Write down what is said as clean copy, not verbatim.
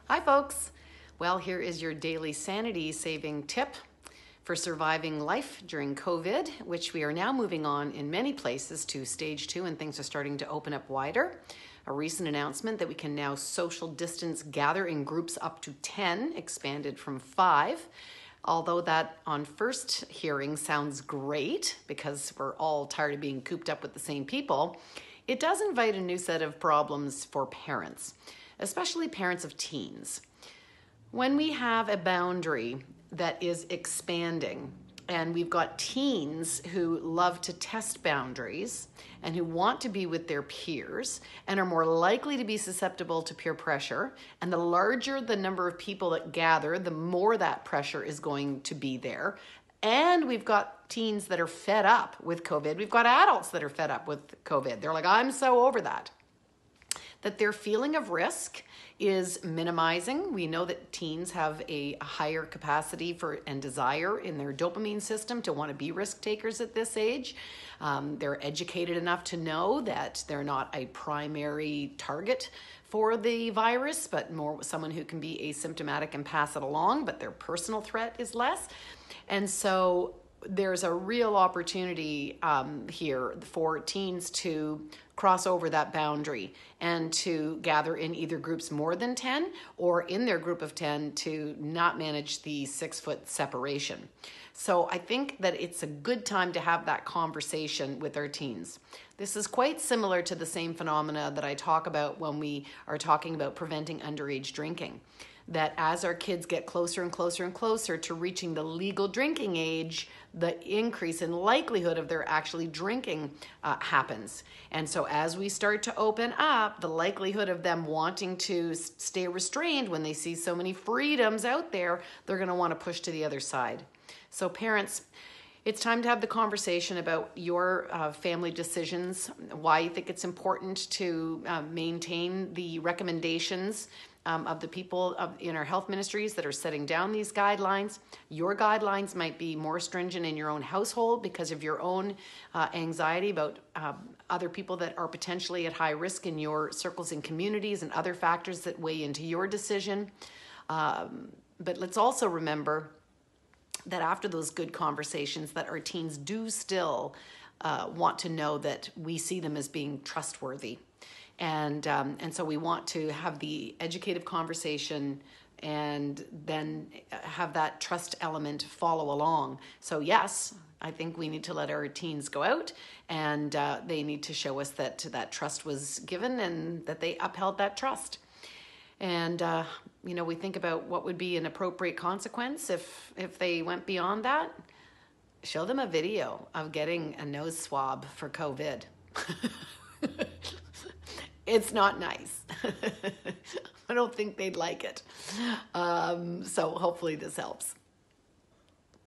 Hi folks! Well, here is your daily sanity saving tip for surviving life during COVID, which we are now moving on in many places to stage 2 and things are starting to open up wider. A recent announcement that we can now social distance gather in groups up to 10, expanded from 5. Although that on first hearing sounds great because we're all tired of being cooped up with the same people, it does invite a new set of problems for parents, especially parents of teens. When we have a boundary that is expanding and we've got teens who love to test boundaries and who want to be with their peers and are more likely to be susceptible to peer pressure, and the larger the number of people that gather, the more that pressure is going to be there. And we've got teens that are fed up with COVID. We've got adults that are fed up with COVID. They're like, I'm so over that. That their feeling of risk is minimizing. We know that teens have a higher capacity for and desire in their dopamine system to want to be risk takers at this age. They're educated enough to know that they're not a primary target for the virus, but more someone who can be asymptomatic and pass it along, but their personal threat is less. And so there's a real opportunity here for teens to cross over that boundary and to gather in either groups more than 10 or in their group of 10 to not manage the 6-foot separation. So I think that it's a good time to have that conversation with our teens. This is quite similar to the same phenomena that I talk about when we are talking about preventing underage drinking. That as our kids get closer and closer and closer to reaching the legal drinking age, the increase in likelihood of their actually drinking happens. And so as we start to open up, the likelihood of them wanting to stay restrained when they see so many freedoms out there, they're going to want to push to the other side. So parents, it's time to have the conversation about your family decisions, why you think it's important to maintain the recommendations of the people in our health ministries that are setting down these guidelines. Your guidelines might be more stringent in your own household because of your own anxiety about other people that are potentially at high risk in your circles and communities and other factors that weigh into your decision. But let's also remember that after those good conversations that our teens do still want to know that we see them as being trustworthy. And so we want to have the educative conversation and then have that trust element follow along. So yes, I think we need to let our teens go out and they need to show us that that trust was given and that they upheld that trust. And, we think about what would be an appropriate consequence if they went beyond that. Show them a video of getting a nose swab for COVID. It's not nice. I don't think they'd like it. So hopefully this helps.